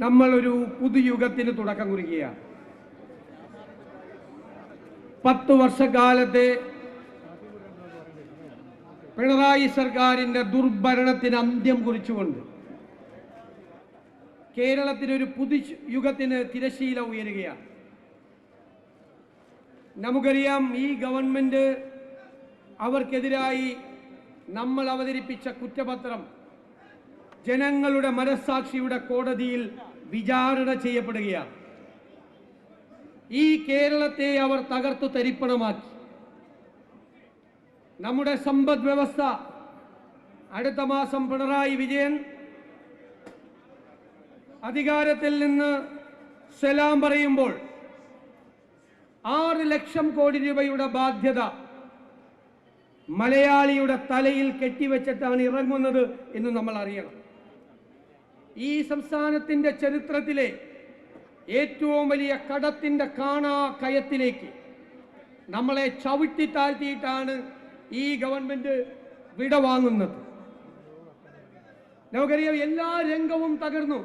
നമ്മളൊരു പുതുയുഗത്തിന് തുടക്കം കുറിക്കുകയാണ്. 10 വർഷക്കാലത്തെ പിണറായി സർക്കാരിന്റെ ദുർഭരണത്തിന് അന്ത്യം കുറിച്ചുകൊണ്ട് കേരളത്തിനൊരു പുതുയുഗത്തിന് തിരശീല ഉയരുകയാണ്. നമുക്കറിയാം, ഈ ഗവൺമെന്റ് അവർക്കെതിരായി നമ്മൾ അവതരിപ്പിച്ച കുറ്റപത്രം ജനങ്ങളുടെ മനസ്സാക്ഷിയുടെ കോടതിയിൽ വിചാരണ ചെയ്യപ്പെടുകയാണ്. ഈ കേരളത്തെ അവർ തകർത്തു തരിപ്പണമാക്കി. നമ്മുടെ സമ്പദ് വ്യവസ്ഥ അടുത്ത മാസം പിണറായി വിജയൻ അധികാരത്തിൽ നിന്ന് സലാം പറയുമ്പോൾ 6 ലക്ഷം കോടി രൂപയുടെ ബാധ്യത മലയാളിയുടെ തലയിൽ കെട്ടിവെച്ചിട്ടാണ് ഇറങ്ങുന്നത് എന്ന് നമ്മൾ അറിയണം. ഈ സംസ്ഥാനത്തിന്റെ ചരിത്രത്തിലെ ഏറ്റവും വലിയ കടത്തിന്റെ കാണാക്കയത്തിലേക്ക് നമ്മളെ ചവിട്ടി താഴ്ത്തിയിട്ടാണ് ഈ ഗവൺമെന്റ് വിടവാങ്ങുന്നത്. നമുക്കറിയാം, എല്ലാ രംഗവും തകർന്നു.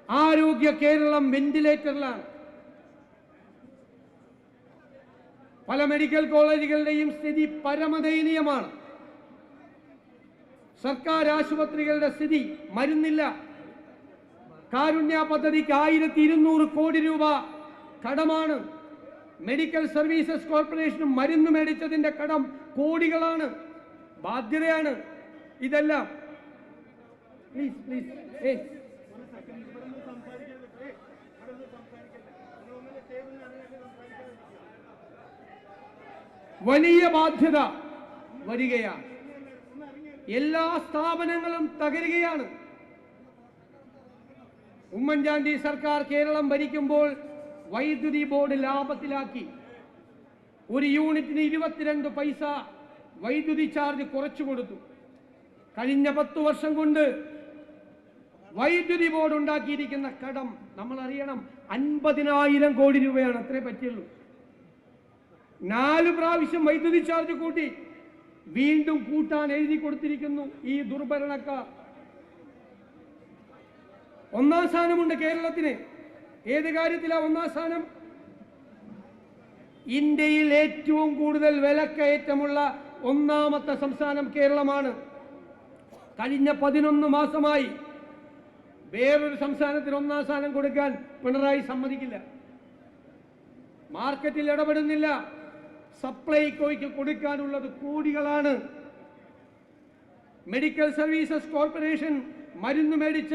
ആരോഗ്യ കേരളം വെന്റിലേറ്ററിലാണ്. പല മെഡിക്കൽ കോളേജുകളുടെയും സ്ഥിതി പരമദയനീയമാണ്. സർക്കാർ ആശുപത്രികളുടെ സ്ഥിതി, മരുന്നില്ല. കാരുണ്യ പദ്ധതിക്ക് 1200 കോടി രൂപ കടമാണ്. മെഡിക്കൽ സർവീസസ് കോർപ്പറേഷനും മരുന്ന് മേടിച്ചതിന്റെ കടം കോടികളാണ്, ബാധ്യതയാണ്. ഇതെല്ലാം വലിയ ബാധ്യത വരികയാണ്. എല്ലാ സ്ഥാപനങ്ങളും തകരുകയാണ്. ഉമ്മൻചാണ്ടി സർക്കാർ കേരളം ഭരിക്കുമ്പോൾ വൈദ്യുതി ബോർഡ് ലാഭത്തിലാക്കി. ഒരു യൂണിറ്റിന് 22 പൈസ വൈദ്യുതി ചാർജ് കുറച്ചു കൊടുത്തു. കഴിഞ്ഞ 10 വർഷം കൊണ്ട് വൈദ്യുതി ബോർഡ് ഉണ്ടാക്കിയിരിക്കുന്ന കടം നമ്മൾ അറിയണം, 50,000 കോടി രൂപയാണ്. അത്രേ പറ്റുള്ളൂ. 4 പ്രാവശ്യം വൈദ്യുതി ചാർജ് കൂട്ടി, വീണ്ടും കൂട്ടാൻ എഴുതി കൊടുത്തിരിക്കുന്നു ഈ ദുർഭരണക്കാർ. 1-ാം സ്ഥാനമുണ്ട് കേരളത്തിന്. ഏത് കാര്യത്തിലാണ് 1-ാം സ്ഥാനം? ഇന്ത്യയിൽ ഏറ്റവും കൂടുതൽ വിലക്കയറ്റമുള്ള 1-ാമത്തെ സംസ്ഥാനം കേരളമാണ്. കഴിഞ്ഞ 11 മാസമായി വേറൊരു സംസ്ഥാനത്തിന് 1-ാം സ്ഥാനം കൊടുക്കാൻ പിണറായി സമ്മതിക്കില്ല. മാർക്കറ്റിൽ ഇടപെടുന്നില്ല. സപ്ലൈകോയ്ക്ക് കൊടുക്കാനുള്ളത് കോടികളാണ്. മെഡിക്കൽ സർവീസസ് കോർപ്പറേഷൻ മരുന്ന് മേടിച്ച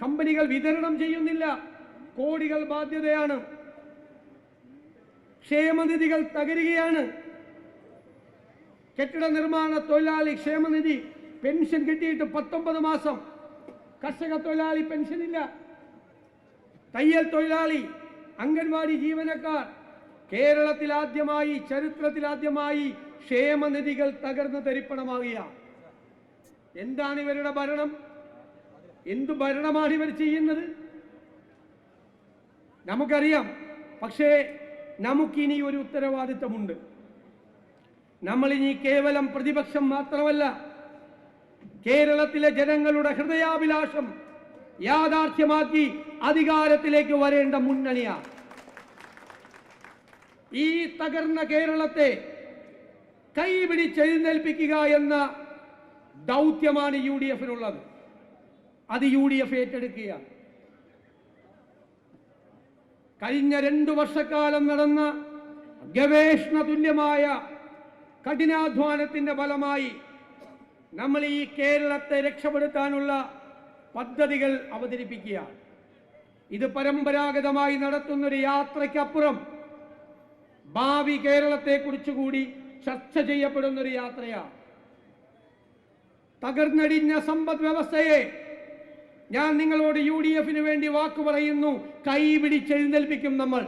കമ്പനികൾ വിതരണം ചെയ്യുന്നില്ല, കോടികൾ ബാധ്യതയാണ്. ക്ഷേമനിധികൾ തകരുകയാണ്. കെട്ടിട നിർമ്മാണ തൊഴിലാളി ക്ഷേമനിധി പെൻഷൻ കിട്ടിയിട്ട് 19 മാസം. കർഷക തൊഴിലാളി പെൻഷനില്ല. തയ്യൽ തൊഴിലാളി, അംഗൻവാടി ജീവനക്കാർ, കേരളത്തിൽ ആദ്യമായി, ചരിത്രത്തിലാദ്യമായി ക്ഷേമനിധികൾ തകർന്ന് തരിപ്പണമാവുകയാണ്. എന്താണ് ഇവരുടെ ഭരണം? എന്തു ഭരണമാണ് ഇവർ ചെയ്യുന്നത്? നമുക്കറിയാം. പക്ഷേ നമുക്കിനി ഒരു ഉത്തരവാദിത്തമുണ്ട്. നമ്മളിനി കേവലം പ്രതിപക്ഷം മാത്രമല്ല, കേരളത്തിലെ ജനങ്ങളുടെ ഹൃദയാഭിലാഷം യാഥാർത്ഥ്യമാക്കി അധികാരത്തിലേക്ക് വരേണ്ട മുന്നണിയാണ്. ഈ തകർന്ന കേരളത്തെ കൈപിടിച്ചെഴുന്നേൽപ്പിക്കുക എന്ന ദൗത്യമാണ് UDF-നുള്ളത്. അത് UDF ഏറ്റെടുക്കുകയാണ്. കഴിഞ്ഞ 2 വർഷക്കാലം നടന്ന ഗവേഷണ തുല്യമായ കഠിനാധ്വാനത്തിന്റെ ഫലമായി നമ്മൾ ഈ കേരളത്തെ രക്ഷപ്പെടുത്താനുള്ള പദ്ധതികൾ അവതരിപ്പിക്കുകയാണ്. ഇത് പരമ്പരാഗതമായി നടത്തുന്നൊരു യാത്രയ്ക്കപ്പുറം ഭാവി കേരളത്തെക്കുറിച്ച് കൂടി ചർച്ച ചെയ്യപ്പെടുന്നൊരു യാത്രയാണ്. തകർന്നടിഞ്ഞ സമ്പദ് വ്യവസ്ഥയെ ഞാൻ നിങ്ങളോട് UDF-ന് വേണ്ടി വാക്കു പറയുന്നു, കൈപിടിച്ചെഴുന്നേൽപ്പിക്കും നമ്മൾ.